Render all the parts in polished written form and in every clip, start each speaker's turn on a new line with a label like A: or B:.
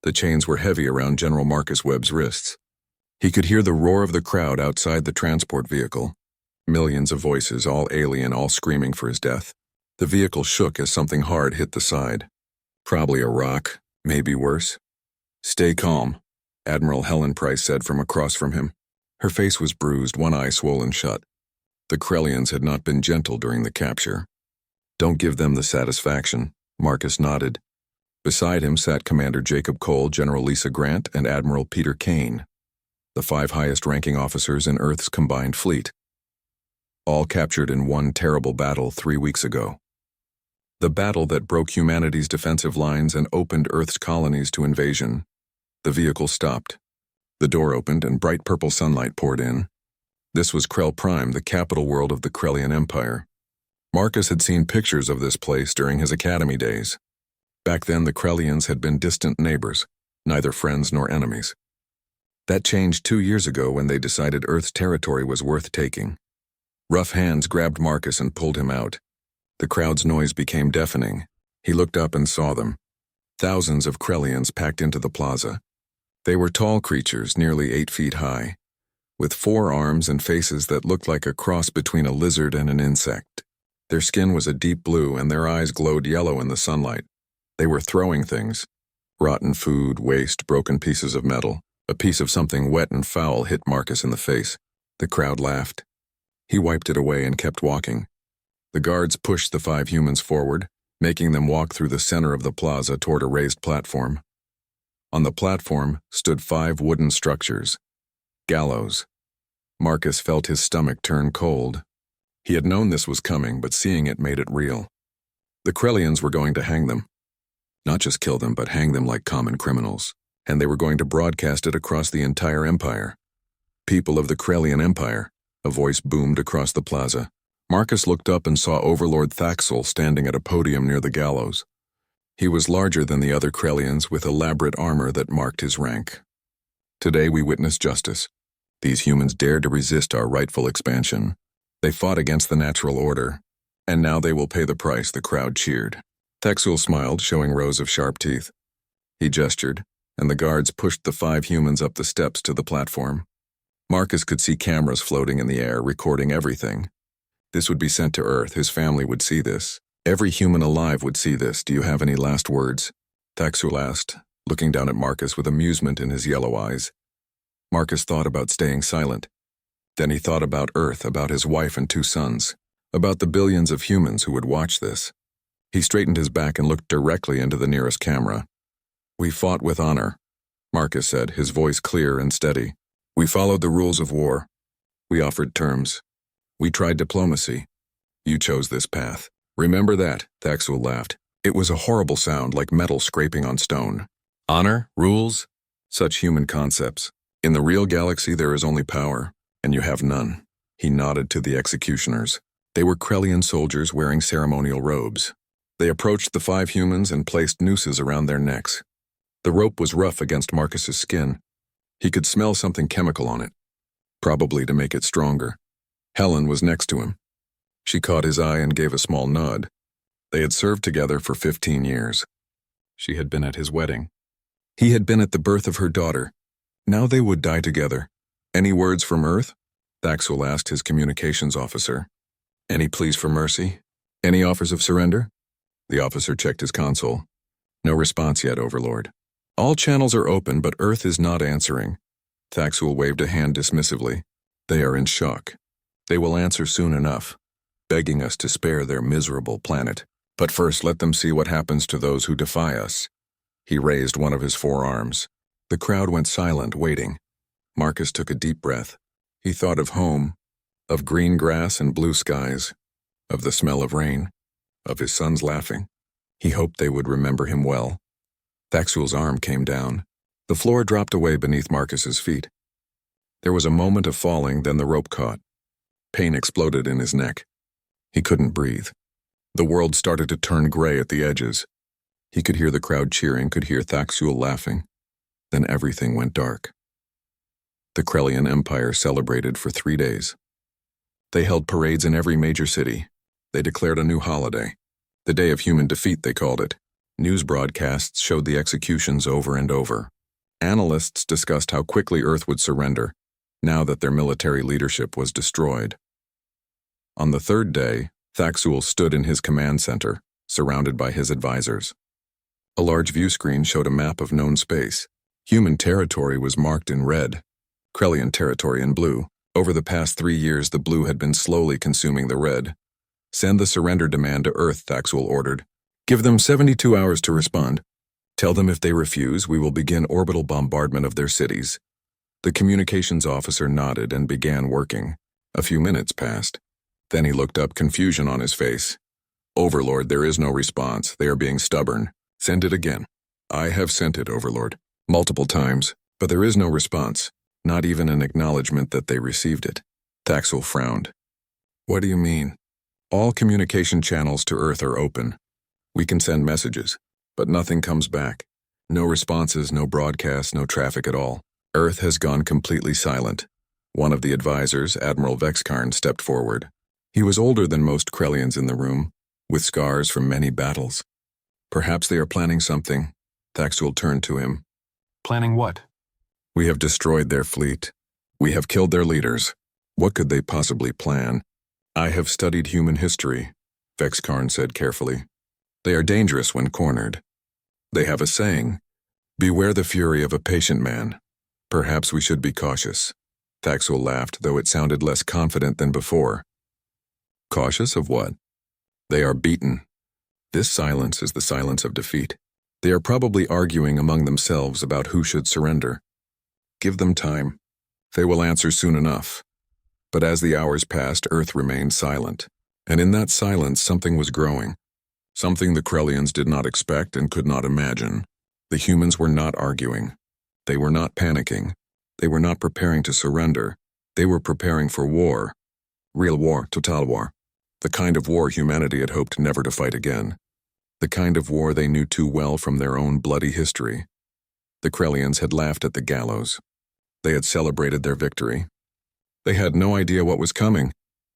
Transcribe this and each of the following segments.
A: The chains were heavy around General Marcus Webb's wrists. He could hear the roar of the crowd outside the transport vehicle. Millions of voices, all alien, all screaming for his death. The vehicle shook as something hard hit the side. Probably a rock, maybe worse. "Stay calm," Admiral Helen Price said from across from him. Her face was bruised, one eye swollen shut. The Krellians had not been gentle during the capture. "Don't give them the satisfaction," Marcus nodded. Beside him sat Commander Jacob Cole, General Lisa Grant, and Admiral Peter Kane, the 5 highest-ranking officers in Earth's combined fleet. All captured in one terrible battle 3 weeks ago. The battle that broke humanity's defensive lines and opened Earth's colonies to invasion. The vehicle stopped. The door opened and bright purple sunlight poured in. This was Krell Prime, the capital world of the Krellian Empire. Marcus had seen pictures of this place during his academy days. Back then, the Krellians had been distant neighbors, neither friends nor enemies. That changed 2 years ago when they decided Earth's territory was worth taking. Rough hands grabbed Marcus and pulled him out. The crowd's noise became deafening. He looked up and saw them. Thousands of Krellians packed into the plaza. They were tall creatures, nearly 8 feet high, with 4 arms and faces that looked like a cross between a lizard and an insect. Their skin was a deep blue and their eyes glowed yellow in the sunlight. They were throwing things. Rotten food, waste, broken pieces of metal. A piece of something wet and foul hit Marcus in the face. The crowd laughed. He wiped it away and kept walking. The guards pushed the 5 humans forward, making them walk through the center of the plaza toward a raised platform. On the platform stood 5 wooden structures. Gallows. Marcus felt his stomach turn cold. He had known this was coming, but seeing it made it real. The Krellians were going to hang them. Not just kill them, but hang them like common criminals. And they were going to broadcast it across the entire empire. "People of the Krellian Empire," a voice boomed across the plaza. Marcus looked up and saw Overlord Thaxel standing at a podium near the gallows. He was larger than the other Krellians with elaborate armor that marked his rank. "Today we witness justice. These humans dared to resist our rightful expansion. They fought against the natural order. And now they will pay the price," the crowd cheered. Thaxel smiled, showing rows of sharp teeth. He gestured, and the guards pushed the 5 humans up the steps to the platform. Marcus could see cameras floating in the air, recording everything. This would be sent to Earth. His family would see this. Every human alive would see this. "Do you have any last words?" Thaxel asked, looking down at Marcus with amusement in his yellow eyes. Marcus thought about staying silent. Then he thought about Earth, about his wife and 2 sons, about the billions of humans who would watch this. He straightened his back and looked directly into the nearest camera. "We fought with honor," Marcus said, his voice clear and steady. "We followed the rules of war. We offered terms. We tried diplomacy. You chose this path. Remember that," Thaxel laughed. It was a horrible sound, like metal scraping on stone. "Honor? Rules? Such human concepts. In the real galaxy there is only power, and you have none." He nodded to the executioners. They were Krellian soldiers wearing ceremonial robes. They approached the 5 humans and placed nooses around their necks. The rope was rough against Marcus's skin. He could smell something chemical on it, probably to make it stronger. Helen was next to him. She caught his eye and gave a small nod. They had served together for 15 years. She had been at his wedding. He had been at the birth of her daughter. Now they would die together. "Any words from Earth?" Thaxel asked his communications officer. "Any pleas for mercy? Any offers of surrender?" The officer checked his console. "No response yet, Overlord. All channels are open, but Earth is not answering." Thaxel waved a hand dismissively. "They are in shock. They will answer soon enough, begging us to spare their miserable planet. But first, let them see what happens to those who defy us." He raised one of his 4 arms. The crowd went silent, waiting. Marcus took a deep breath. He thought of home, of green grass and blue skies, of the smell of rain, of his sons laughing. He hoped they would remember him well. Thaxel's arm came down. The floor dropped away beneath Marcus's feet. There was a moment of falling, then the rope caught. Pain exploded in his neck. He couldn't breathe. The world started to turn gray at the edges. He could hear the crowd cheering, could hear Thaxel laughing. Then everything went dark. The Krellian Empire celebrated for 3 days. They held parades in every major city. They declared a new holiday. The Day of Human Defeat, they called it. News broadcasts showed the executions over and over. Analysts discussed how quickly Earth would surrender, now that their military leadership was destroyed. On the third day, Thaxul stood in his command center, surrounded by his advisors. A large view screen showed a map of known space. Human territory was marked in red, Krellian territory in blue. Over the past 3 years, the blue had been slowly consuming the red. Send the surrender demand to Earth, Thaxul ordered. Give them 72 hours to respond. Tell them if they refuse, we will begin orbital bombardment of their cities. The communications officer nodded and began working. A few minutes passed. Then he looked up, confusion on his face. Overlord, there is no response. They are being stubborn. Send it again. I have sent it, Overlord, multiple times, but there is no response. Not even an acknowledgement that they received it. Thaxul frowned. What do you mean? All communication channels to Earth are open. We can send messages, but nothing comes back. No responses, no broadcasts, no traffic at all. Earth has gone completely silent. One of the advisors, Admiral Vexkarn, stepped forward. He was older than most Krellians in the room, with scars from many battles. Perhaps they are planning something. Thaxul turned to him.
B: Planning what?
A: We have destroyed their fleet. We have killed their leaders. What could they possibly plan? I have studied human history, Vexkarn said carefully. They are dangerous when cornered. They have a saying, beware the fury of a patient man. Perhaps we should be cautious. Thaxul laughed, though it sounded less confident than before. Cautious of what? They are beaten. This silence is the silence of defeat. They are probably arguing among themselves about who should surrender. Give them time. They will answer soon enough. But as the hours passed, Earth remained silent. And in that silence, something was growing. Something the Krellians did not expect and could not imagine. The humans were not arguing. They were not panicking. They were not preparing to surrender. They were preparing for war. Real war, total war. The kind of war humanity had hoped never to fight again. The kind of war they knew too well from their own bloody history. The Krellians had laughed at the gallows. They had celebrated their victory. They had no idea what was coming.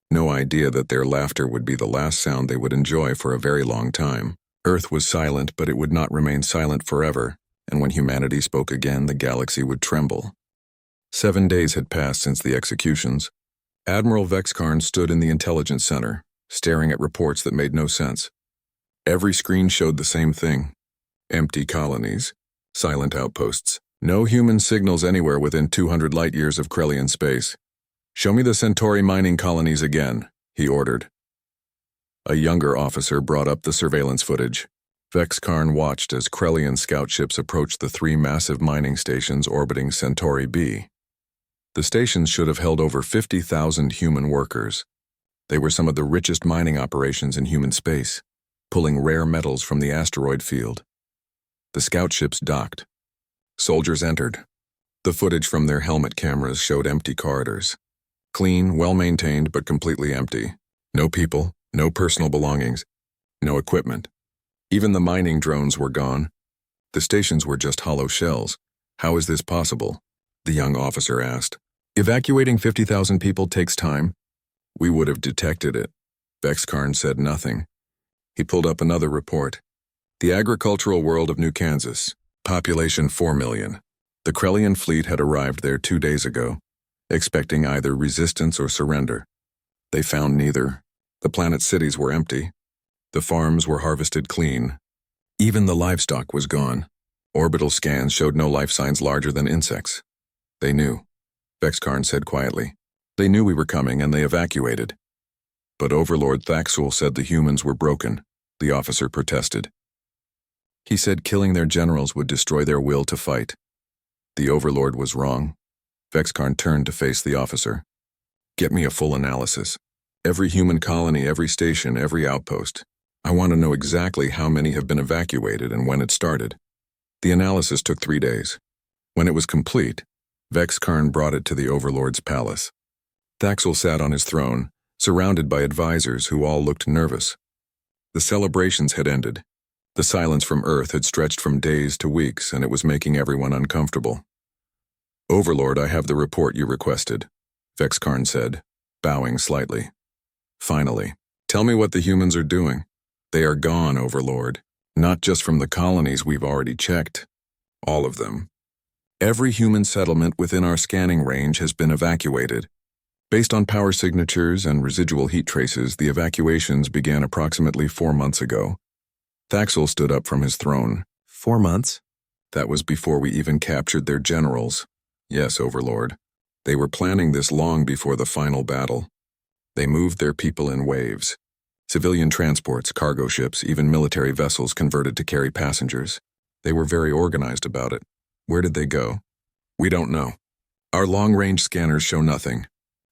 A: No idea that their laughter would be the last sound they would enjoy for a very long time. Earth was silent, but it would not remain silent forever, and when humanity spoke again, the galaxy would tremble. 7 days had passed since the executions. Admiral Vexkarn stood in the intelligence center, staring at reports that made no sense. Every screen showed the same thing. Empty colonies, silent outposts, no human signals anywhere within 200 light-years of Krellian space. Show me the Centauri mining colonies again, he ordered. A younger officer brought up the surveillance footage. Vexkarn watched as Krellian scout ships approached the 3 massive mining stations orbiting Centauri B. The stations should have held over 50,000 human workers. They were some of the richest mining operations in human space, pulling rare metals from the asteroid field. The scout ships docked. Soldiers entered. The footage from their helmet cameras showed empty corridors. Clean, well-maintained, but completely empty. No people, no personal belongings, no equipment. Even the mining drones were gone. The stations were just hollow shells. How is this possible? The young officer asked. Evacuating 50,000 people takes time. We would have detected it. Vexkarn said nothing. He pulled up another report. The agricultural world of New Kansas. Population 4 million. The Krellian fleet had arrived there 2 days ago, expecting either resistance or surrender. They found neither. The planet's cities were empty. The farms were harvested clean. Even the livestock was gone. Orbital scans showed no life signs larger than insects. They knew, Vexkarn said quietly. They knew we were coming and they evacuated. But Overlord Thaxul said the humans were broken, the officer protested. He said killing their generals would destroy their will to fight. The Overlord was wrong. Vexkarn turned to face the officer. Get me a full analysis. Every human colony, every station, every outpost. I want to know exactly how many have been evacuated and when it started. The analysis took 3 days. When it was complete, Vexkarn brought it to the Overlord's palace. Thaxul sat on his throne, surrounded by advisors who all looked nervous. The celebrations had ended. The silence from Earth had stretched from days to weeks, and it was making everyone uncomfortable. Overlord, I have the report you requested, Vexkarn said, bowing slightly. Finally, tell me what the humans are doing. They are gone, Overlord. Not just from the colonies we've already checked. All of them. Every human settlement within our scanning range has been evacuated. Based on power signatures and residual heat traces, the evacuations began approximately 4 months ago. Thaxel stood up from his throne.
B: 4 months?
A: That was before we even captured their generals. Yes, Overlord. They were planning this long before the final battle. They moved their people in waves. Civilian transports, cargo ships, even military vessels converted to carry passengers. They were very organized about it. Where did they go? We don't know. Our long-range scanners show nothing.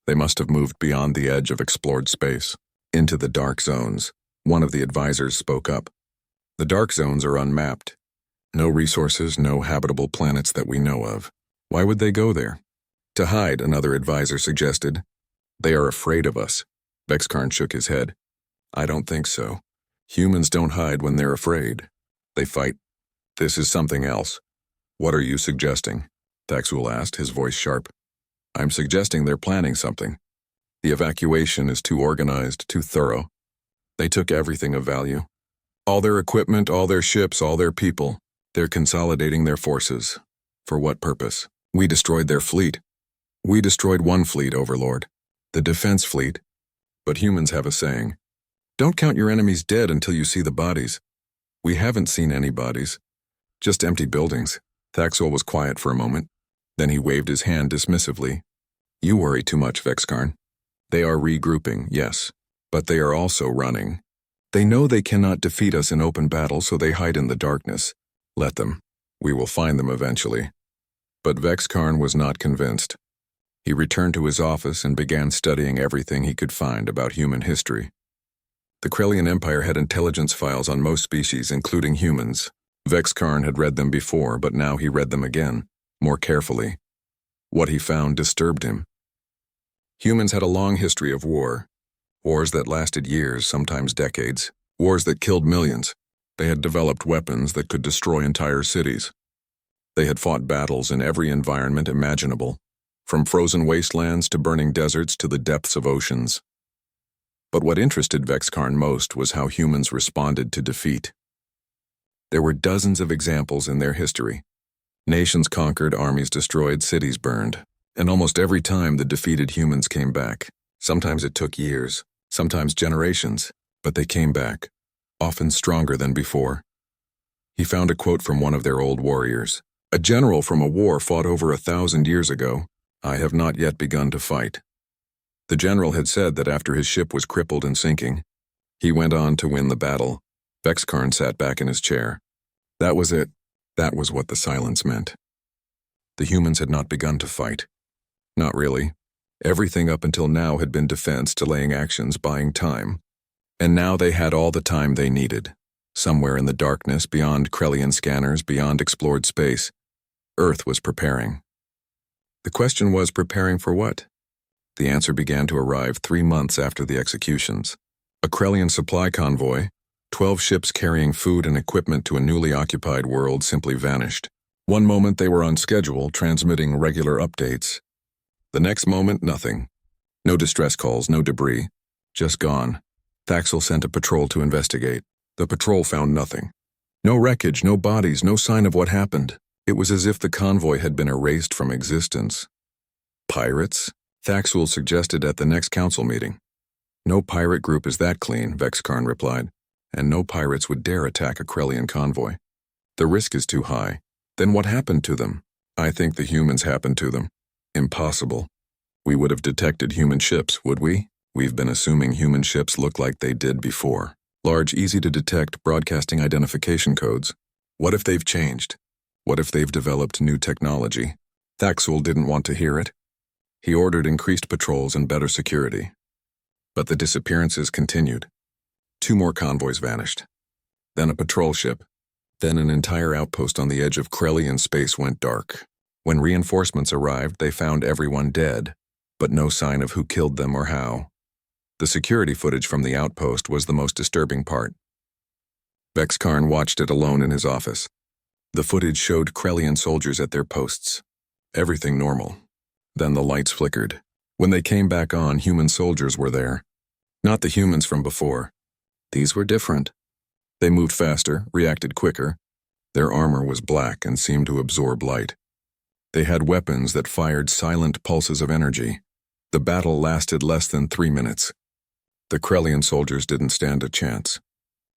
A: They must have moved beyond the edge of explored space, into the dark zones. One of the advisors spoke up. The dark zones are unmapped. No resources, no habitable planets that we know of. Why would they go there? To hide, another advisor suggested. They are afraid of us. Vexkarn shook his head. I don't think so. Humans don't hide when they're afraid. They fight. This is something else. What are you suggesting? Thaxul asked, his voice sharp. I'm suggesting they're planning something. The evacuation is too organized, too thorough. They took everything of value. All their equipment, all their ships, all their people. They're consolidating their forces. For what purpose? We destroyed their fleet. We destroyed one fleet, Overlord. The defense fleet. But humans have a saying. Don't count your enemies dead until you see the bodies. We haven't seen any bodies. Just empty buildings. Thaxul was quiet for a moment. Then he waved his hand dismissively. You worry too much, Vexkarn. They are regrouping, yes. But they are also running. They know they cannot defeat us in open battle, so they hide in the darkness. Let them. We will find them eventually. But Vexkarn was not convinced. He returned to his office and began studying everything he could find about human history. The Krellian Empire had intelligence files on most species, including humans. Vexkarn had read them before, but now he read them again, more carefully. What he found disturbed him. Humans had a long history of war. Wars that lasted years, sometimes decades. Wars that killed millions. They had developed weapons that could destroy entire cities. They had fought battles in every environment imaginable, from frozen wastelands to burning deserts to the depths of oceans. But what interested Vexkarn most was how humans responded to defeat. There were dozens of examples in their history. Nations conquered, armies destroyed, cities burned. And almost every time the defeated humans came back. Sometimes it took years, sometimes generations, but they came back, often stronger than before. He found a quote from one of their old warriors. A general from a war fought over 1,000 years ago. I have not yet begun to fight. The general had said that after his ship was crippled and sinking, he went on to win the battle. Vexkarn sat back in his chair. That was it. That was what the silence meant. The humans had not begun to fight. Not really. Everything up until now had been defense, delaying actions, buying time. And now they had all the time they needed. Somewhere in the darkness, beyond Krellian scanners, beyond explored space, Earth was preparing. The question was, preparing for what? The answer began to arrive 3 months after the executions. A Krellian supply convoy, 12 ships carrying food and equipment to a newly occupied world, simply vanished. One moment they were on schedule, transmitting regular updates. The next moment, nothing. No distress calls, no debris. Just gone. Thaxel sent a patrol to investigate. The patrol found nothing. No wreckage, no bodies, no sign of what happened. It was as if the convoy had been erased from existence. Pirates? Thaxel suggested at the next council meeting. No pirate group is that clean, Vexkarn replied, and no pirates would dare attack a Krellian convoy. The risk is too high. Then what happened to them? I think the humans happened to them. Impossible. We would have detected human ships, would we? We've been assuming human ships look like they did before. Large, easy-to-detect broadcasting identification codes. What if they've changed? What if they've developed new technology? Thaxul didn't want to hear it. He ordered increased patrols and better security. But the disappearances continued. 2 more convoys vanished. Then a patrol ship. Then an entire outpost on the edge of Krellian space went dark. When reinforcements arrived, they found everyone dead, but no sign of who killed them or how. The security footage from the outpost was the most disturbing part. Vexkarn watched it alone in his office. The footage showed Krellian soldiers at their posts. Everything normal. Then the lights flickered. When they came back on, human soldiers were there. Not the humans from before. These were different. They moved faster, reacted quicker. Their armor was black and seemed to absorb light. They had weapons that fired silent pulses of energy. The battle lasted less than 3 minutes. The Krellian soldiers didn't stand a chance.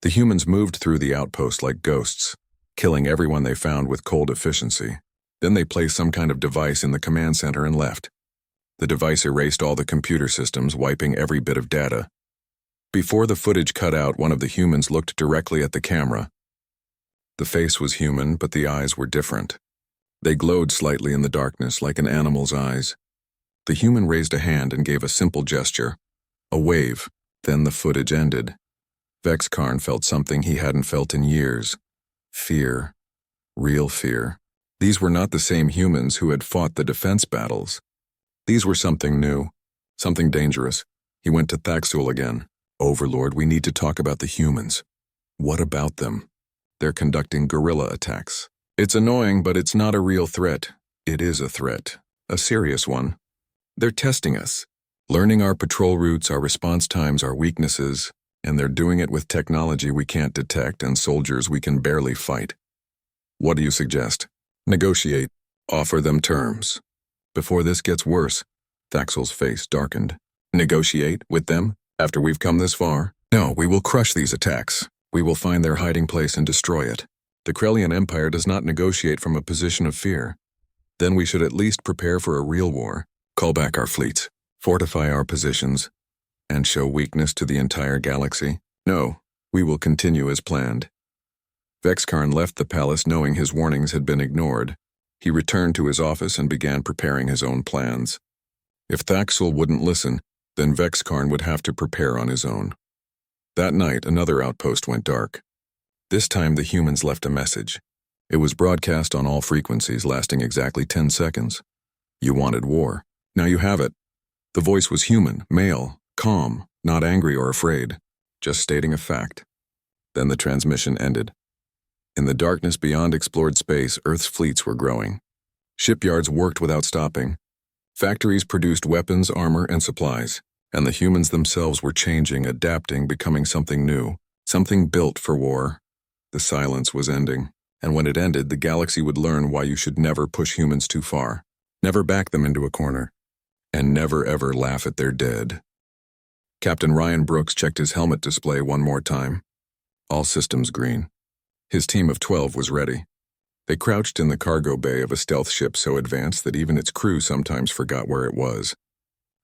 A: The humans moved through the outpost like ghosts, killing everyone they found with cold efficiency. Then they placed some kind of device in the command center and left. The device erased all the computer systems, wiping every bit of data. Before the footage cut out, one of the humans looked directly at the camera. The face was human, but the eyes were different. They glowed slightly in the darkness like an animal's eyes. The human raised a hand and gave a simple gesture, a wave. Then the footage ended. Vexkarn felt something he hadn't felt in years. Fear. Real fear. These were not the same humans who had fought the defense battles. These were something new, something dangerous. He went to Thaxul again. Overlord, we need to talk about the humans. What about them? They're conducting guerrilla attacks. It's annoying, but it's not a real threat. It is a threat. A serious one. They're testing us. Learning our patrol routes, our response times, our weaknesses, and they're doing it with technology we can't detect and soldiers we can barely fight. What do you suggest? Negotiate. Offer them terms. Before this gets worse, Thaxul's face darkened. Negotiate with them? After we've come this far? No, we will crush these attacks. We will find their hiding place and destroy it. The Krellian Empire does not negotiate from a position of fear. Then we should at least prepare for a real war. Call back our fleets, fortify our positions, and show weakness to the entire galaxy? No, we will continue as planned. Vexkarn left the palace knowing his warnings had been ignored. He returned to his office and began preparing his own plans. If Thaxul wouldn't listen, then Vexkarn would have to prepare on his own. That night, another outpost went dark. This time the humans left a message. It was broadcast on all frequencies, lasting exactly 10 seconds. You wanted war. Now you have it. The voice was human, male, calm, not angry or afraid, just stating a fact. Then the transmission ended. In the darkness beyond explored space, Earth's fleets were growing. Shipyards worked without stopping. Factories produced weapons, armor, and supplies. And the humans themselves were changing, adapting, becoming something new, something built for war. The silence was ending, and when it ended, the galaxy would learn why you should never push humans too far, never back them into a corner, and never ever laugh at their dead. Captain Ryan Brooks checked his helmet display one more time. All systems green. His team of 12 was ready. They crouched in the cargo bay of a stealth ship so advanced that even its crew sometimes forgot where it was.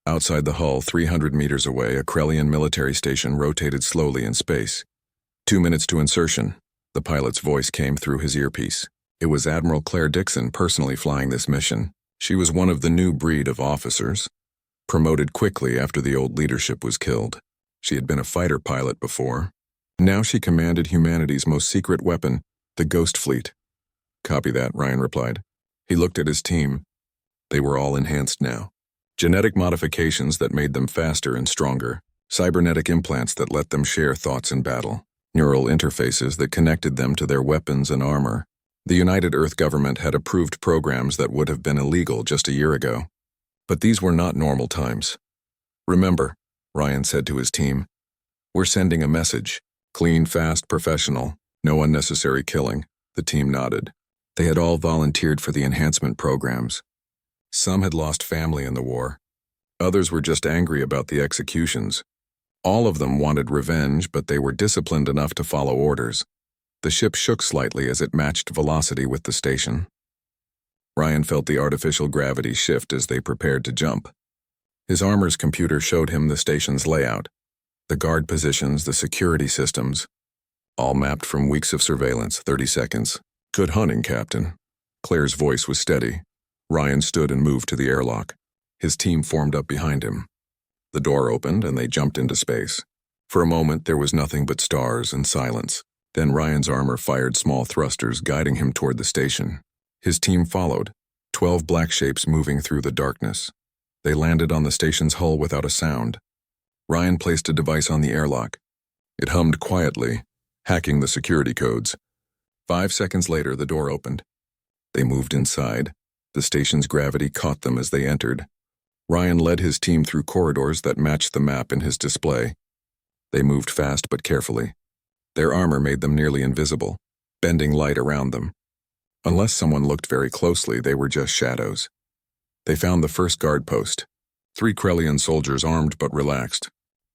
A: Outside the hull, 300 meters away, a Krellian military station rotated slowly in space. 2 minutes to insertion. The pilot's voice came through his earpiece. It was Admiral Claire Dixon personally flying this mission. She was one of the new breed of officers, promoted quickly after the old leadership was killed. She had been a fighter pilot before. Now she commanded humanity's most secret weapon, the Ghost Fleet. Copy that, Ryan replied. He looked at his team. They were all enhanced now. Genetic modifications that made them faster and stronger. Cybernetic implants that let them share thoughts in battle. Neural interfaces that connected them to their weapons and armor. The United Earth government had approved programs that would have been illegal just a year ago. But these were not normal times. Remember, Ryan said to his team, we're sending a message. Clean, fast, professional. No unnecessary killing. The team nodded. They had all volunteered for the enhancement programs. Some had lost family in the war. Others were just angry about the executions. All of them wanted revenge, but they were disciplined enough to follow orders. The ship shook slightly as it matched velocity with the station. Ryan felt the artificial gravity shift as they prepared to jump. His armor's computer showed him the station's layout, the guard positions, the security systems, all mapped from weeks of surveillance, 30 seconds. Good hunting, Captain. Claire's voice was steady. Ryan stood and moved to the airlock. His team formed up behind him. The door opened and they jumped into space. For a moment, there was nothing but stars and silence. Then Ryan's armor fired small thrusters, guiding him toward the station. His team followed, 12 black shapes moving through the darkness. They landed on the station's hull without a sound. Ryan placed a device on the airlock. It hummed quietly, hacking the security codes. 5 seconds later, the door opened. They moved inside. The station's gravity caught them as they entered. Ryan led his team through corridors that matched the map in his display. They moved fast but carefully. Their armor made them nearly invisible, bending light around them. Unless someone looked very closely, they were just shadows. They found the first guard post. 3 Krellian soldiers armed but relaxed.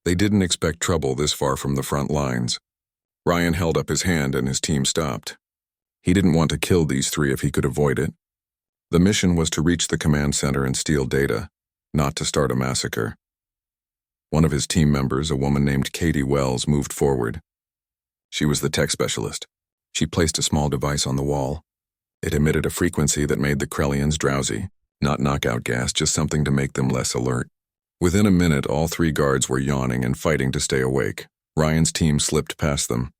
A: They didn't expect trouble this far from the front lines. Ryan held up his hand and his team stopped. He didn't want to kill these 3 if he could avoid it. The mission was to reach the command center and steal data, not to start a massacre. One of his team members, a woman named Katie Wells, moved forward. She was the tech specialist. She placed a small device on the wall. It emitted a frequency that made the Krellians drowsy. Not knockout gas, just something to make them less alert. Within a minute, all 3 guards were yawning and fighting to stay awake. Ryan's team slipped past them.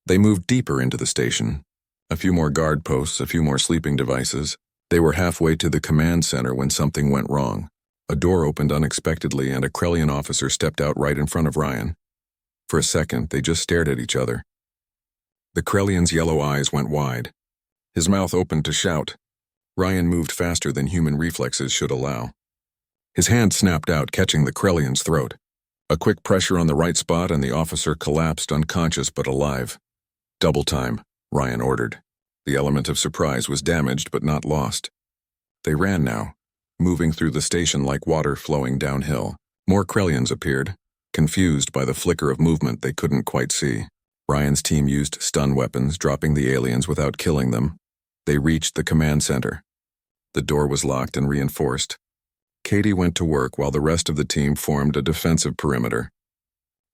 A: They moved deeper into the station. A few more guard posts, a few more sleeping devices. They were halfway to the command center when something went wrong. A door opened unexpectedly and a Krellian officer stepped out right in front of Ryan. For a second, they just stared at each other. The Krellian's yellow eyes went wide. His mouth opened to shout. Ryan moved faster than human reflexes should allow. His hand snapped out, catching the Krellian's throat. A quick pressure on the right spot and the officer collapsed, unconscious but alive. Double time, Ryan ordered. The element of surprise was damaged but not lost. They ran now, moving through the station like water flowing downhill. More Krellians appeared, confused by the flicker of movement they couldn't quite see. Ryan's team used stun weapons, dropping the aliens without killing them. They reached the command center. The door was locked and reinforced. Katie went to work while the rest of the team formed a defensive perimeter.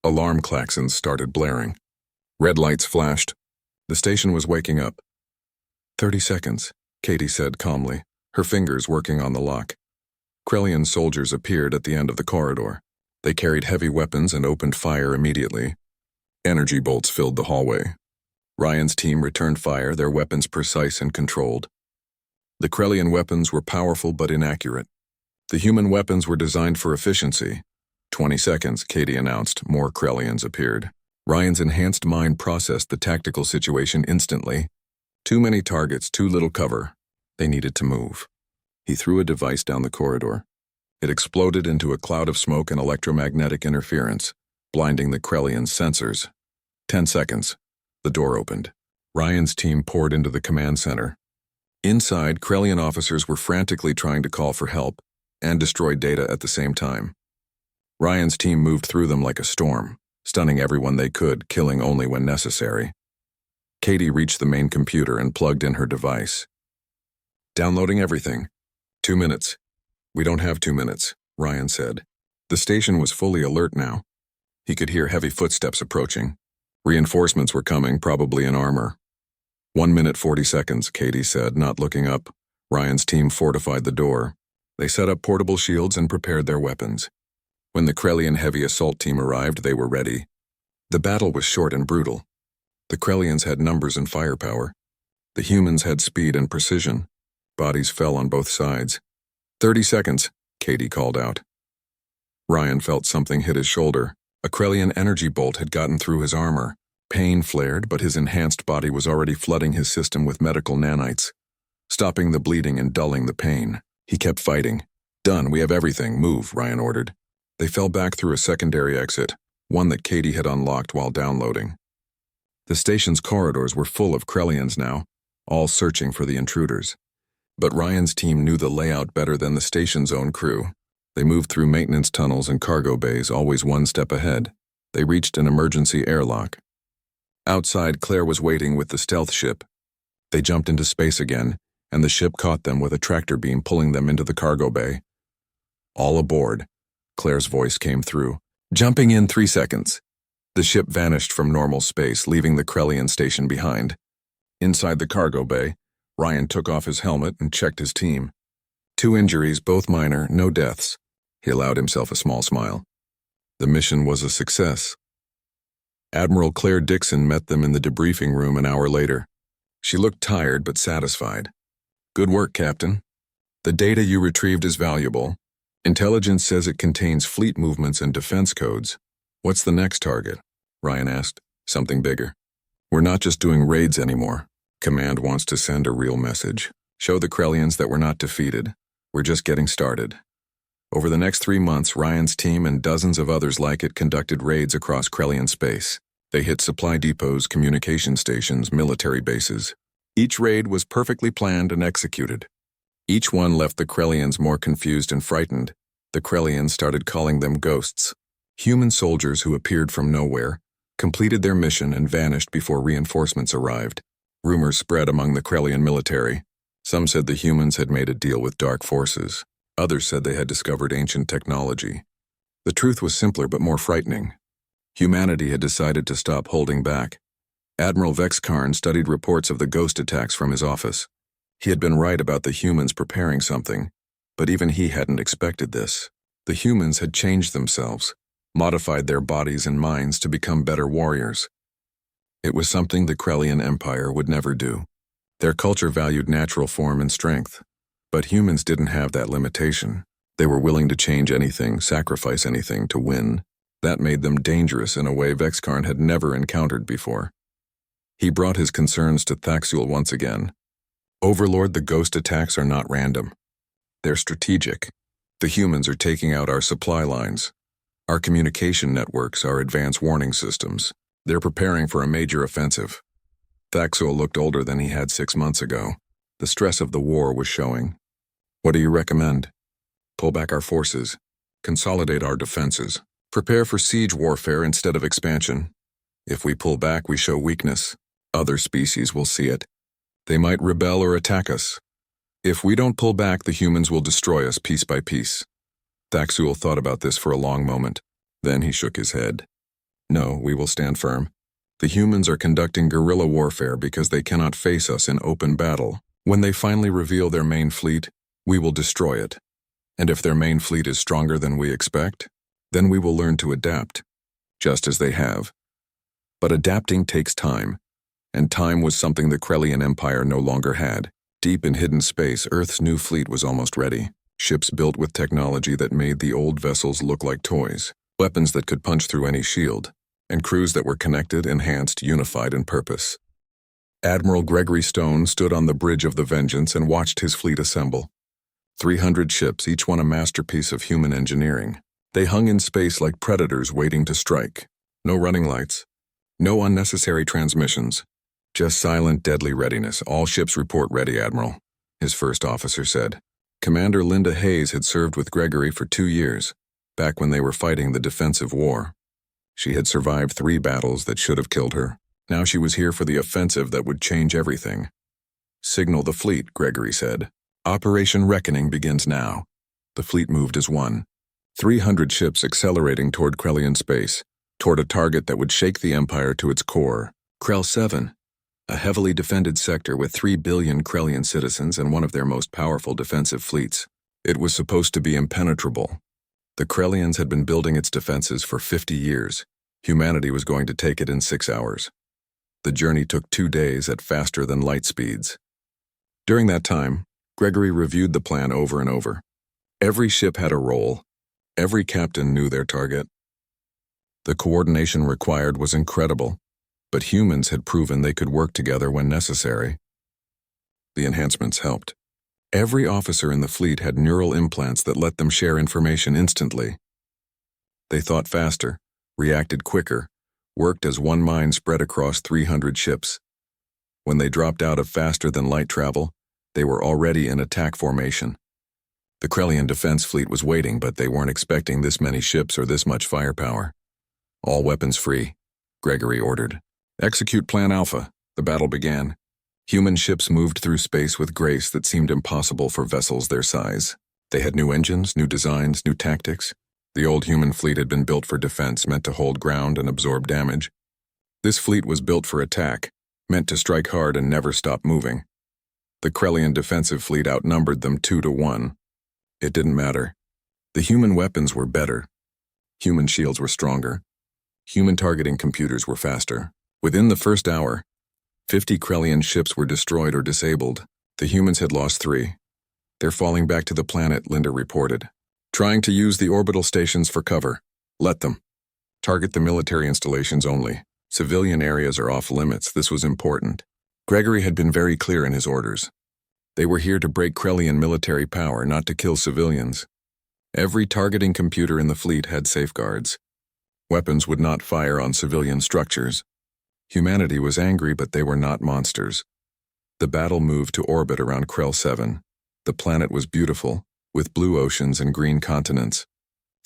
A: Alarm klaxons started blaring. Red lights flashed. The station was waking up. 30 seconds, Katie said calmly, her fingers working on the lock. Krellian soldiers appeared at the end of the corridor. They carried heavy weapons and opened fire immediately. Energy bolts filled the hallway. Ryan's team returned fire, their weapons precise and controlled. The Krellian weapons were powerful but inaccurate. The human weapons were designed for efficiency. 20 seconds, Katie announced. More Krellians appeared. Ryan's enhanced mind processed the tactical situation instantly. Too many targets, too little cover. They needed to move. He threw a device down the corridor. It exploded into a cloud of smoke and electromagnetic interference, blinding the Krellian's sensors. 10 seconds. The door opened. Ryan's team poured into the command center. Inside, Krellian officers were frantically trying to call for help and destroy data at the same time. Ryan's team moved through them like a storm, stunning everyone they could, killing only when necessary. Katie reached the main computer and plugged in her device. Downloading everything. 2 minutes. We don't have 2 minutes, Ryan said. The station was fully alert now. He could hear heavy footsteps approaching. Reinforcements were coming, probably in armor. 1 minute 40 seconds, Katie said, not looking up. Ryan's team fortified the door. They set up portable shields and prepared their weapons. When the Krellian heavy assault team arrived, they were ready. The battle was short and brutal. The Krellians had numbers and firepower. The humans had speed and precision. Bodies fell on both sides. 30 seconds, Katie called out. Ryan felt something hit his shoulder. A Krellian energy bolt had gotten through his armor. Pain flared, but his enhanced body was already flooding his system with medical nanites, stopping the bleeding and dulling the pain. He kept fighting. Done, we have everything. Move, Ryan ordered. They fell back through a secondary exit, one that Katie had unlocked while downloading. The station's corridors were full of Krellians now, all searching for the intruders. But Ryan's team knew the layout better than the station's own crew. They moved through maintenance tunnels and cargo bays, always one step ahead. They reached an emergency airlock. Outside, Claire was waiting with the stealth ship. They jumped into space again, and the ship caught them with a tractor beam pulling them into the cargo bay. All aboard, Claire's voice came through. Jumping in 3 seconds. The ship vanished from normal space, leaving the Krellian station behind. Inside the cargo bay, Ryan took off his helmet and checked his team. 2 injuries, both minor, no deaths. He allowed himself a small smile. The mission was a success. Admiral Claire Dixon met them in the debriefing room an hour later. She looked tired but satisfied. Good work, Captain. The data you retrieved is valuable. Intelligence says it contains fleet movements and defense codes. What's the next target? Ryan asked. Something bigger. We're not just doing raids anymore. Command wants to send a real message. Show the Krellians that we're not defeated. We're just getting started. Over the next 3 months, Ryan's team and dozens of others like it conducted raids across Krellian space. They hit supply depots, communication stations, military bases. Each raid was perfectly planned and executed. Each one left the Krellians more confused and frightened. The Krellians started calling them ghosts. Human soldiers who appeared from nowhere, completed their mission and vanished before reinforcements arrived. Rumors spread among the Krellian military. Some said the humans had made a deal with dark forces. Others said they had discovered ancient technology. The truth was simpler but more frightening. Humanity had decided to stop holding back. Admiral Vexkarn studied reports of the ghost attacks from his office. He had been right about the humans preparing something, but even he hadn't expected this. The humans had changed themselves, modified their bodies and minds to become better warriors. It was something the Krellian Empire would never do. Their culture valued natural form and strength, but humans didn't have that limitation. They were willing to change anything, sacrifice anything to win. That made them dangerous in a way Vexkarn had never encountered before. He brought his concerns to Thaxul once again. Overlord, the ghost attacks are not random. They're strategic. The humans are taking out our supply lines, our communication networks, our advanced warning systems. They're preparing for a major offensive. Thaxul looked older than he had 6 months ago. The stress of the war was showing. What do you recommend? Pull back our forces. Consolidate our defenses. Prepare for siege warfare instead of expansion. If we pull back, we show weakness. Other species will see it. They might rebel or attack us. If we don't pull back, the humans will destroy us piece by piece. Thaxul thought about this for a long moment. Then he shook his head. No, we will stand firm. The humans are conducting guerrilla warfare because they cannot face us in open battle. When they finally reveal their main fleet, we will destroy it. And if their main fleet is stronger than we expect, then we will learn to adapt, just as they have. But adapting takes time, and time was something the Krellian Empire no longer had. Deep in hidden space, Earth's new fleet was almost ready. Ships built with technology that made the old vessels look like toys, weapons that could punch through any shield, and crews that were connected, enhanced, unified in purpose. Admiral Gregory Stone stood on the bridge of the Vengeance and watched his fleet assemble. 300 ships, each one a masterpiece of human engineering. They hung in space like predators waiting to strike. No running lights, no unnecessary transmissions, just silent, deadly readiness. All ships report ready, Admiral, his first officer said. Commander Linda Hayes had served with Gregory for 2 years, back when they were fighting the defensive war. She had survived 3 battles that should have killed her. Now she was here for the offensive that would change everything. Signal the fleet, Gregory said. Operation Reckoning begins now. The fleet moved as one. 300 ships accelerating toward Krellian space, toward a target that would shake the Empire to its core. Krell 7, a heavily defended sector with 3 billion Krellian citizens and one of their most powerful defensive fleets. It was supposed to be impenetrable. The Krellians had been building its defenses for 50 years. Humanity was going to take it in 6 hours. The journey took 2 days at faster than light speeds. During that time, Gregory reviewed the plan over and over. Every ship had a role. Every captain knew their target. The coordination required was incredible, but humans had proven they could work together when necessary. The enhancements helped. Every officer in the fleet had neural implants that let them share information instantly. They thought faster, reacted quicker, worked as one mind spread across 300 ships. When they dropped out of faster-than-light travel, they were already in attack formation. The Krellian defense fleet was waiting, but they weren't expecting this many ships or this much firepower. All weapons free, Gregory ordered. Execute Plan Alpha. The battle began. Human ships moved through space with grace that seemed impossible for vessels their size. They had new engines, new designs, new tactics. The old human fleet had been built for defense, meant to hold ground and absorb damage. This fleet was built for attack, meant to strike hard and never stop moving. The Krellian defensive fleet outnumbered them 2 to 1. It didn't matter. The human weapons were better. Human shields were stronger. Human targeting computers were faster. Within the first hour, 50 Krellian ships were destroyed or disabled. The humans had lost 3. They're falling back to the planet, Linda reported. Trying to use the orbital stations for cover. Let them. Target the military installations only. Civilian areas are off limits. This was important. Gregory had been very clear in his orders. They were here to break Krellian military power, not to kill civilians. Every targeting computer in the fleet had safeguards. Weapons would not fire on civilian structures. Humanity was angry, but they were not monsters. The battle moved to orbit around Krell 7. The planet was beautiful, with blue oceans and green continents.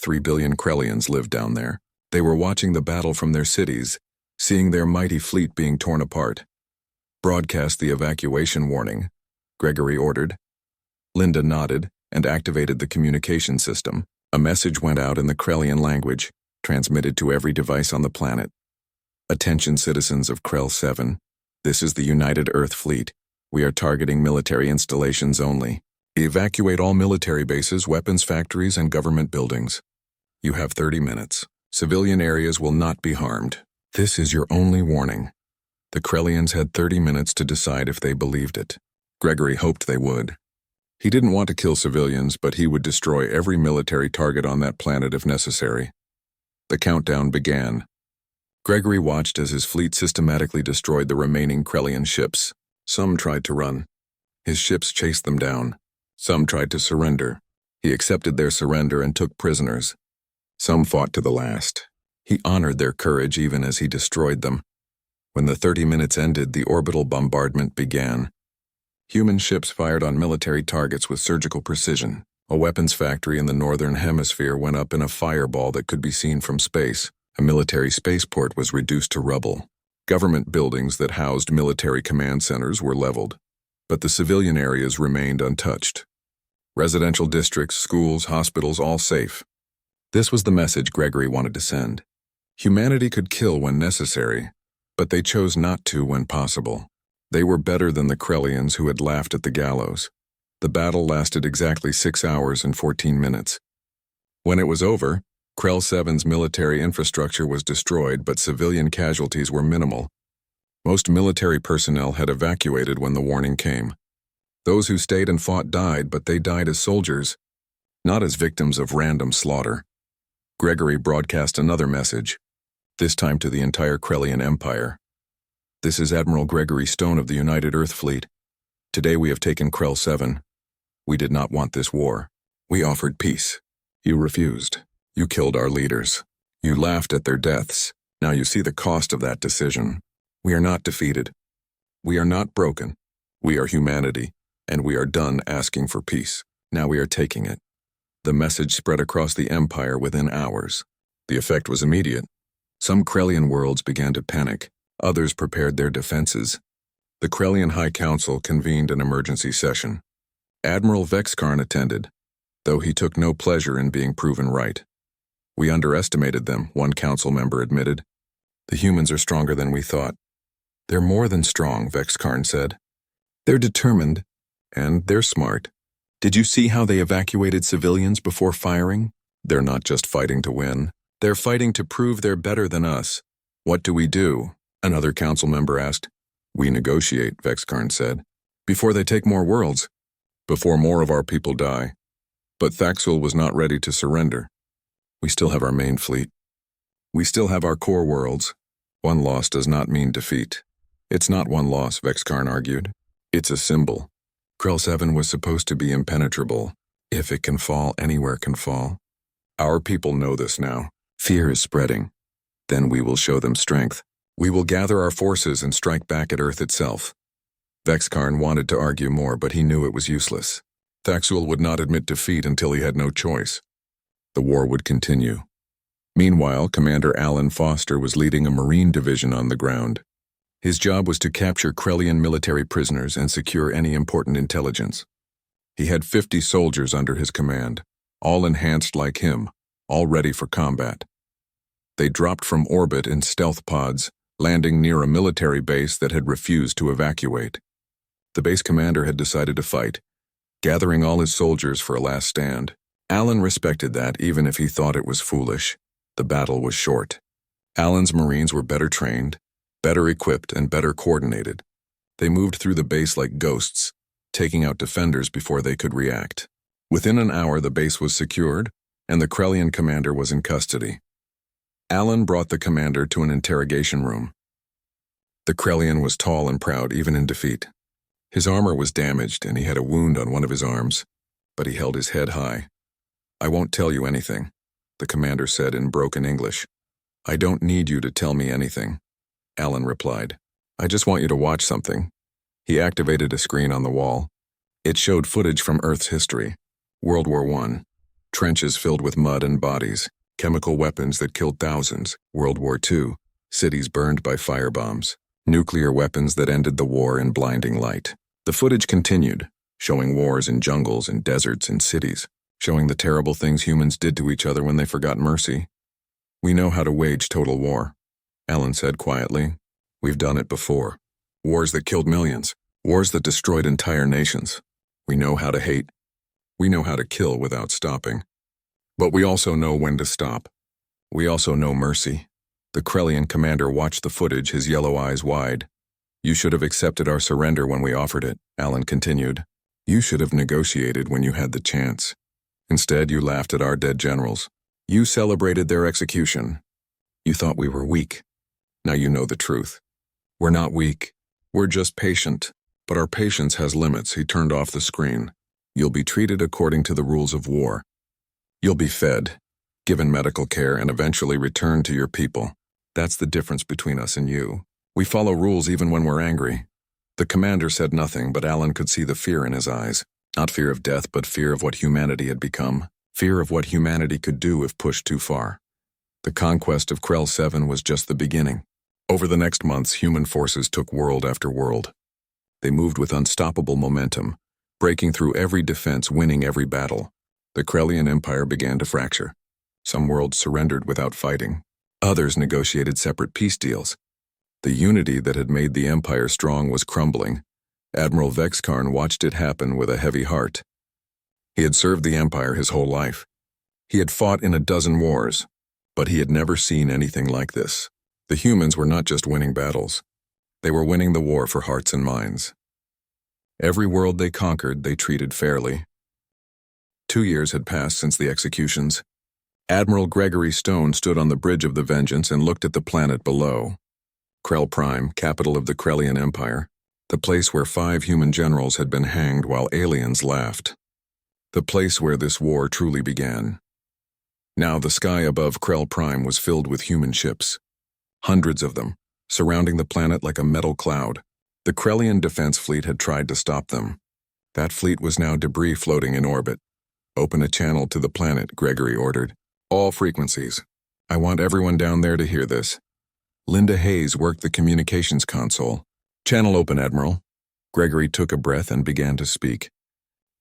A: 3 billion Krellians lived down there. They were watching the battle from their cities, seeing their mighty fleet being torn apart. "Broadcast the evacuation warning," Gregory ordered. Linda nodded and activated the communication system. A message went out in the Krellian language, transmitted to every device on the planet. "Attention citizens of Krell 7. This is the United Earth Fleet. We are targeting military installations only. Evacuate all military bases, weapons factories, and government buildings. You have 30 minutes. Civilian areas will not be harmed. This is your only warning." The Krellians had 30 minutes to decide if they believed it. Gregory hoped they would. He didn't want to kill civilians, but he would destroy every military target on that planet if necessary. The countdown began. Gregory watched as his fleet systematically destroyed the remaining Krellian ships. Some tried to run. His ships chased them down. Some tried to surrender. He accepted their surrender and took prisoners. Some fought to the last. He honored their courage even as he destroyed them. When the 30 minutes ended, the orbital bombardment began. Human ships fired on military targets with surgical precision. A weapons factory in the northern hemisphere went up in a fireball that could be seen from space. A military spaceport was reduced to rubble. Government buildings that housed military command centers were leveled, but the civilian areas remained untouched. Residential districts, schools, hospitals, all safe. This was the message Gregory wanted to send. Humanity could kill when necessary, but they chose not to when possible. They were better than the Krellians who had laughed at the gallows. The battle lasted exactly 6 hours and 14 minutes. When it was over, Krell 7's military infrastructure was destroyed, but civilian casualties were minimal. Most military personnel had evacuated when the warning came. Those who stayed and fought died, but they died as soldiers, not as victims of random slaughter. Gregory broadcast another message, this time to the entire Krellian Empire. "This is Admiral Gregory Stone of the United Earth Fleet. Today we have taken Krell 7. We did not want this war. We offered peace. You refused. You killed our leaders. You laughed at their deaths. Now you see the cost of that decision. We are not defeated. We are not broken. We are humanity, and we are done asking for peace. Now we are taking it." The message spread across the Empire within hours. The effect was immediate. Some Krellian worlds began to panic. Others prepared their defenses. The Krellian High Council convened an emergency session. Admiral Vexkarn attended, though he took no pleasure in being proven right. "We underestimated them," one council member admitted. "The humans are stronger than we thought." "They're more than strong," Vexkarn said. "They're determined, and they're smart. Did you see how they evacuated civilians before firing? They're not just fighting to win. They're fighting to prove they're better than us." "What do we do?" another council member asked. "We negotiate," Vexkarn said. "Before they take more worlds. Before more of our people die." But Thaxul was not ready to surrender. "We still have our main fleet. We still have our core worlds. One loss does not mean defeat." "It's not one loss," Vexkarn argued. "It's a symbol. Krell 7 was supposed to be impenetrable. If it can fall, anywhere can fall. Our people know this now. Fear is spreading. Then we will show them strength. We will gather our forces and strike back at Earth itself." Vexkarn wanted to argue more, but he knew it was useless. Thaxul would not admit defeat until he had no choice. The war would continue. Meanwhile, Commander Alan Foster was leading a Marine division on the ground. His job was to capture Krellian military prisoners and secure any important intelligence. He had 50 soldiers under his command, all enhanced like him, all ready for combat. They dropped from orbit in stealth pods, landing near a military base that had refused to evacuate. The base commander had decided to fight, gathering all his soldiers for a last stand. Alan respected that, even if he thought it was foolish. The battle was short. Alan's Marines were better trained, better equipped, and better coordinated. They moved through the base like ghosts, taking out defenders before they could react. Within an hour, the base was secured, and the Krellian commander was in custody. Alan brought the commander to an interrogation room. The Krellian was tall and proud, even in defeat. His armor was damaged, and he had a wound on one of his arms, but he held his head high. "I won't tell you anything," the commander said in broken English. I don't need you to tell me anything, Alan replied. I just want you to watch something. He activated a screen on the wall. It showed footage from Earth's history. World War I. Trenches filled with mud and bodies. Chemical weapons that killed thousands. World War II. Cities burned by firebombs. Nuclear weapons that ended the war in blinding light. The footage continued, showing wars in jungles and deserts and cities, showing the terrible things humans did to each other when they forgot mercy. We know how to wage total war, Alan said quietly. We've done it before. Wars that killed millions. Wars that destroyed entire nations. We know how to hate. We know how to kill without stopping. But we also know when to stop. We also know mercy. The Krellian commander watched the footage, his yellow eyes wide. You should have accepted our surrender when we offered it, Alan continued. You should have negotiated when you had the chance. Instead, you laughed at our dead generals. You celebrated their execution. You thought we were weak. Now you know the truth. We're not weak. We're just patient. But our patience has limits. He turned off the screen. You'll be treated according to the rules of war. You'll be fed, given medical care, and eventually returned to your people. That's the difference between us and you. We follow rules even when we're angry. The commander said nothing, but Alan could see the fear in his eyes. Not fear of death, but fear of what humanity had become. Fear of what humanity could do if pushed too far. The conquest of Krell 7 was just the beginning. Over the next months, human forces took world after world. They moved with unstoppable momentum, breaking through every defense, winning every battle. The Krellian Empire began to fracture. Some worlds surrendered without fighting. Others negotiated separate peace deals. The unity that had made the Empire strong was crumbling. Admiral Vexkarn watched it happen with a heavy heart. He had served the Empire his whole life. He had fought in a dozen wars, but he had never seen anything like this. The humans were not just winning battles. They were winning the war for hearts and minds. Every world they conquered, they treated fairly. 2 years had passed since the executions. Admiral Gregory Stone stood on the bridge of the Vengeance and looked at the planet below. Krell Prime, capital of the Krellian Empire, the place where 5 human generals had been hanged while aliens laughed. The place where this war truly began. Now the sky above Krell Prime was filled with human ships. Hundreds of them, surrounding the planet like a metal cloud. The Krellian defense fleet had tried to stop them. That fleet was now debris floating in orbit. Open a channel to the planet, Gregory ordered. All frequencies. I want everyone down there to hear this. Linda Hayes worked the communications console. Channel open, Admiral. Gregory took a breath and began to speak.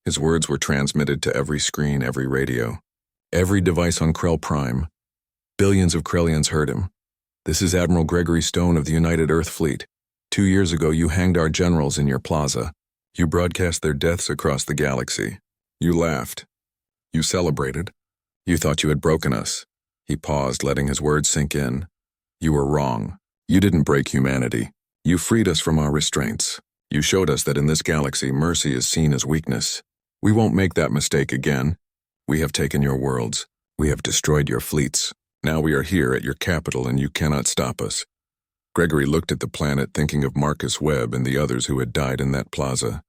A: His words were transmitted to every screen, every radio, every device on Krell Prime. Billions of Krellians heard him. This is Admiral Gregory Stone of the United Earth Fleet. 2 years ago, you hanged our generals in your plaza. You broadcast their deaths across the galaxy. You laughed. You celebrated. You thought you had broken us. He paused, letting his words sink in. You were wrong. You didn't break humanity. You freed us from our restraints. You showed us that in this galaxy, mercy is seen as weakness. We won't make that mistake again. We have taken your worlds. We have destroyed your fleets. Now we are here at your capital and you cannot stop us. Gregory looked at the planet, thinking of Marcus Webb and the others who had died in that plaza.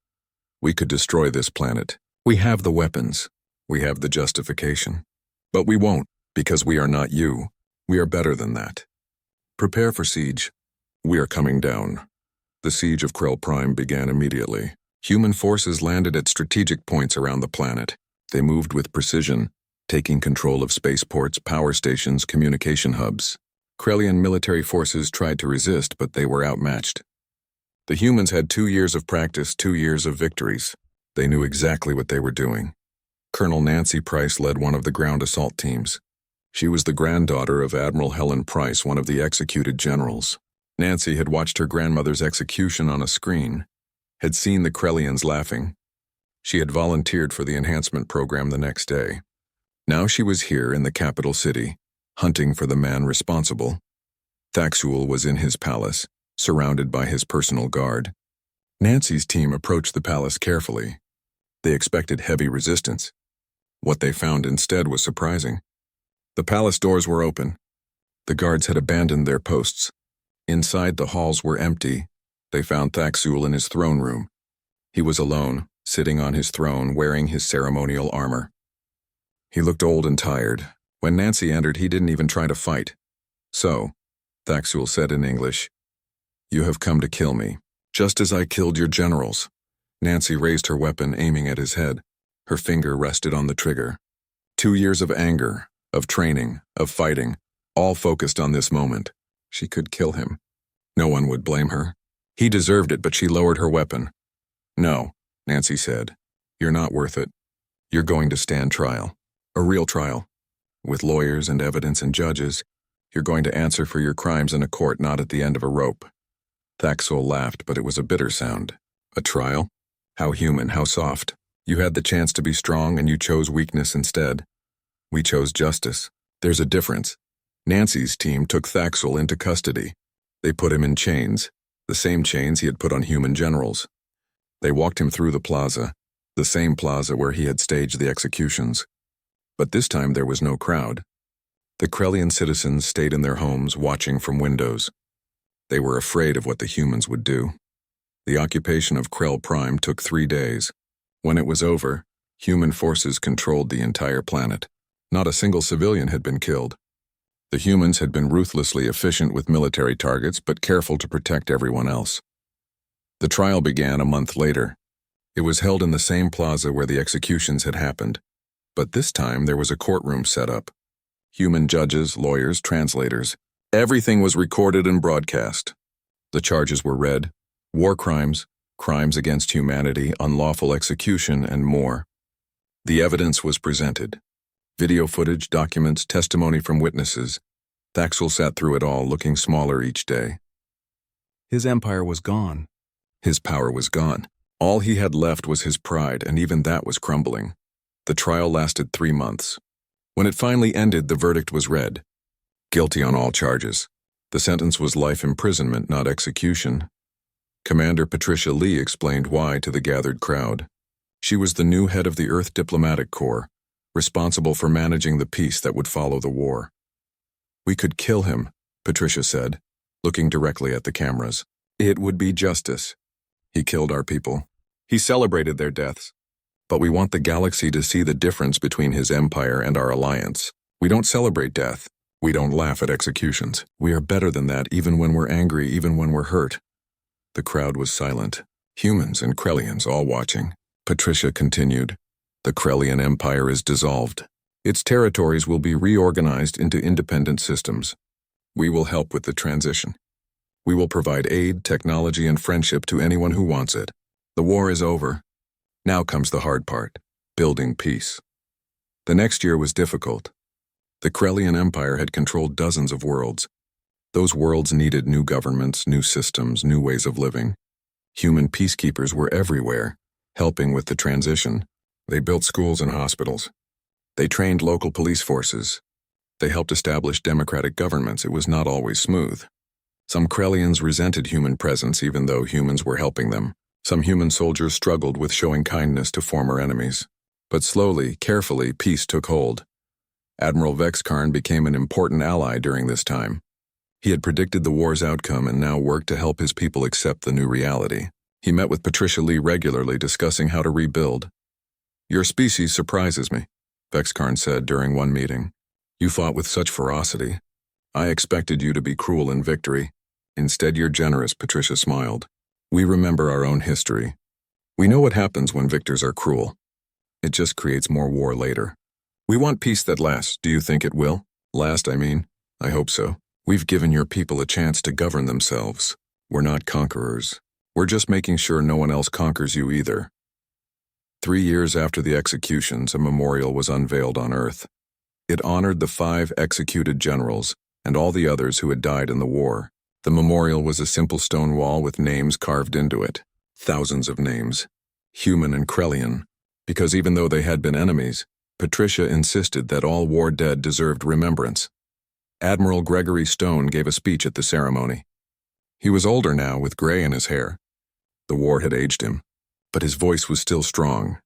A: We could destroy this planet. We have the weapons. We have the justification. But we won't, because we are not you. We are better than that. Prepare for siege. We are coming down. The siege of Krell Prime began immediately. Human forces landed at strategic points around the planet. They moved with precision, taking control of spaceports, power stations, communication hubs. Krellian military forces tried to resist, but they were outmatched. The humans had 2 years of practice, 2 years of victories. They knew exactly what they were doing. Colonel Nancy Price led one of the ground assault teams. She was the granddaughter of Admiral Helen Price, one of the executed generals. Nancy had watched her grandmother's execution on a screen, had seen the Krellians laughing. She had volunteered for the enhancement program the next day. Now she was here in the capital city, hunting for the man responsible. Thaxul was in his palace, surrounded by his personal guard. Nancy's team approached the palace carefully. They expected heavy resistance. What they found instead was surprising. The palace doors were open. The guards had abandoned their posts. Inside, the halls were empty. They found Thaxul in his throne room. He was alone, sitting on his throne, wearing his ceremonial armor. He looked old and tired. When Nancy entered, he didn't even try to fight. So, Thaxul said in English, "You have come to kill me, just as I killed your generals." Nancy raised her weapon, aiming at his head. Her finger rested on the trigger. 2 years of anger, of training, of fighting, all focused on this moment. She could kill him. No one would blame her. He deserved it, but she lowered her weapon. "No," Nancy said. "You're not worth it. You're going to stand trial. A real trial. With lawyers and evidence and judges. You're going to answer for your crimes in a court, not at the end of a rope." Thaxul laughed, but it was a bitter sound. A trial? How human, how soft. You had the chance to be strong and you chose weakness instead. We chose justice. There's a difference. Nancy's team took Thaxul into custody. They put him in chains, the same chains he had put on human generals. They walked him through the plaza, the same plaza where he had staged the executions. But this time there was no crowd. The Krellian citizens stayed in their homes, watching from windows. They were afraid of what the humans would do. The occupation of Krell Prime took 3 days. When it was over, human forces controlled the entire planet. Not a single civilian had been killed. The humans had been ruthlessly efficient with military targets, but careful to protect everyone else. The trial began a month later. It was held in the same plaza where the executions had happened. But this time there was a courtroom set up. Human judges, lawyers, translators. Everything was recorded and broadcast. The charges were read: war crimes, crimes against humanity, unlawful execution, and more. The evidence was presented. Video footage, documents, testimony from witnesses. Thaxul sat through it all, looking smaller each day. His empire was gone. His power was gone. All he had left was his pride, and even that was crumbling. The trial lasted 3 months. When it finally ended, the verdict was read. Guilty on all charges. The sentence was life imprisonment, not execution. Commander Patricia Lee explained why to the gathered crowd. She was the new head of the Earth Diplomatic Corps, responsible for managing the peace that would follow the war. "We could kill him," Patricia said, looking directly at the cameras. "It would be justice. He killed our people. He celebrated their deaths. But we want the galaxy to see the difference between his empire and our alliance. We don't celebrate death. We don't laugh at executions. We are better than that, even when we're angry, even when we're hurt." The crowd was silent. Humans and Krellians all watching. Patricia continued, "The Krellian Empire is dissolved. Its territories will be reorganized into independent systems. We will help with the transition. We will provide aid, technology, and friendship to anyone who wants it. The war is over. Now comes the hard part, building peace." The next year was difficult. The Krellian Empire had controlled dozens of worlds. Those worlds needed new governments, new systems, new ways of living. Human peacekeepers were everywhere, helping with the transition. They built schools and hospitals. They trained local police forces. They helped establish democratic governments. It was not always smooth. Some Krellians resented human presence even though humans were helping them. Some human soldiers struggled with showing kindness to former enemies. But slowly, carefully, peace took hold. Admiral Vexkarn became an important ally during this time. He had predicted the war's outcome and now worked to help his people accept the new reality. He met with Patricia Lee regularly, discussing how to rebuild. "Your species surprises me," Vexkarn said during one meeting. "You fought with such ferocity. I expected you to be cruel in victory. Instead, you're generous," Patricia smiled. "We remember our own history. We know what happens when victors are cruel. It just creates more war later. We want peace that lasts. Do you think it will? Last, I mean. I hope so. We've given your people a chance to govern themselves. We're not conquerors. We're just making sure no one else conquers you either." 3 years after the executions, a memorial was unveiled on Earth. It honored the 5 executed generals and all the others who had died in the war. The memorial was a simple stone wall with names carved into it. Thousands of names. Human and Krellian. Because even though they had been enemies, Patricia insisted that all war dead deserved remembrance. Admiral Gregory Stone gave a speech at the ceremony. He was older now, with gray in his hair. The war had aged him, but his voice was still strong.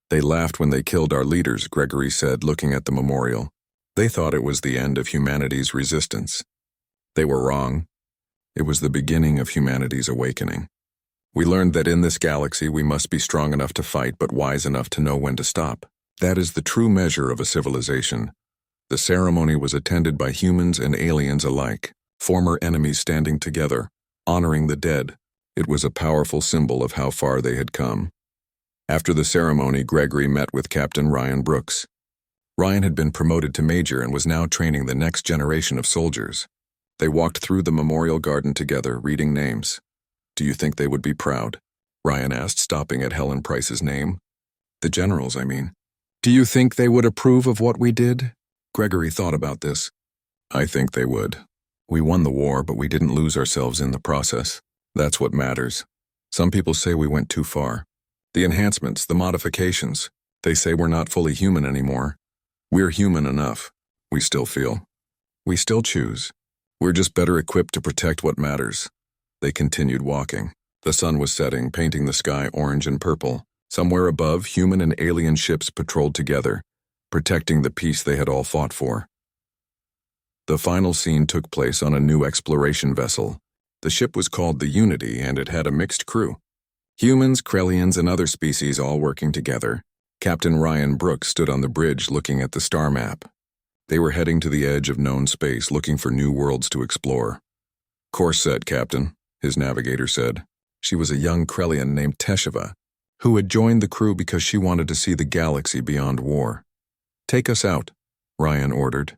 A: "They laughed when they killed our leaders," Gregory said, looking at the memorial. "They thought it was the end of humanity's resistance. They were wrong. It was the beginning of humanity's awakening. We learned that in this galaxy we must be strong enough to fight, but wise enough to know when to stop. That is the true measure of a civilization. The ceremony was attended by humans and aliens alike, former enemies standing together, honoring the dead. It was a powerful symbol of how far they had come. After the ceremony, Gregory met with Captain Ryan Brooks. Ryan had been promoted to major and was now training the next generation of soldiers. They walked through the memorial garden together, reading names. "Do you think they would be proud?" Ryan asked, stopping at Helen Price's name. "The generals, I mean. Do you think they would approve of what we did?" Gregory thought about this. "I think they would. We won the war, but we didn't lose ourselves in the process. That's what matters. Some people say we went too far. The enhancements, the modifications, they say we're not fully human anymore. We're human enough. We still feel. We still choose. We're just better equipped to protect what matters." They continued walking. The sun was setting, painting the sky orange and purple. Somewhere above, human and alien ships patrolled together, protecting the peace they had all fought for. The final scene took place on a new exploration vessel. The ship was called the Unity, and it had a mixed crew. Humans, Krellians, and other species all working together. Captain Ryan Brooks stood on the bridge looking at the star map. They were heading to the edge of known space, looking for new worlds to explore. "Course set, Captain," his navigator said. She was a young Krellian named Tesheva, who had joined the crew because she wanted to see the galaxy beyond war. "Take us out," Ryan ordered.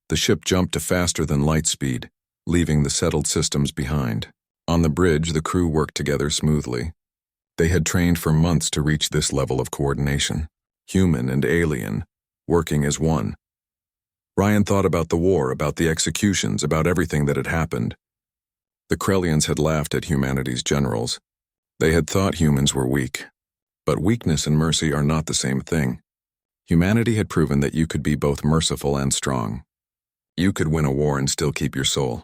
A: The ship jumped to faster than light speed, leaving the settled systems behind. On the bridge, the crew worked together smoothly. They had trained for months to reach this level of coordination, human and alien, working as one. Ryan thought about the war, about the executions, about everything that had happened. The Krellians had laughed at humanity's generals. They had thought humans were weak. But weakness and mercy are not the same thing. Humanity had proven that you could be both merciful and strong. You could win a war and still keep your soul.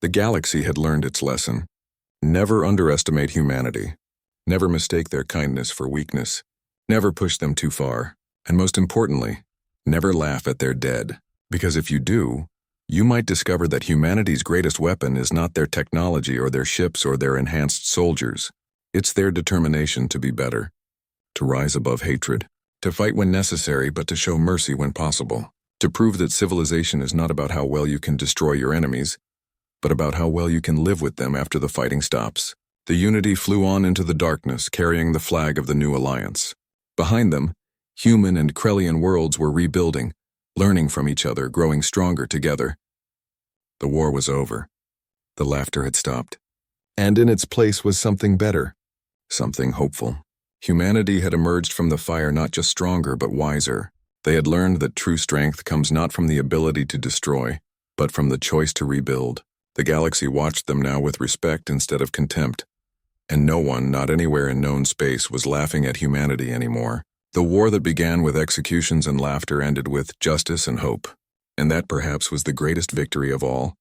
A: The galaxy had learned its lesson. Never underestimate humanity. Never mistake their kindness for weakness. Never push them too far. And most importantly, never laugh at their dead. Because if you do, you might discover that humanity's greatest weapon is not their technology or their ships or their enhanced soldiers. It's their determination to be better, to rise above hatred, to fight when necessary but to show mercy when possible, to prove that civilization is not about how well you can destroy your enemies, but about how well you can live with them after the fighting stops. The Unity flew on into the darkness, carrying the flag of the new alliance. Behind them, human and Krellian worlds were rebuilding, learning from each other, growing stronger together. The war was over. The laughter had stopped. And in its place was something better, something hopeful. Humanity had emerged from the fire not just stronger but wiser. They had learned that true strength comes not from the ability to destroy, but from the choice to rebuild. The galaxy watched them now with respect instead of contempt. And no one, not anywhere in known space, was laughing at humanity anymore. The war that began with executions and laughter ended with justice and hope. And that perhaps was the greatest victory of all.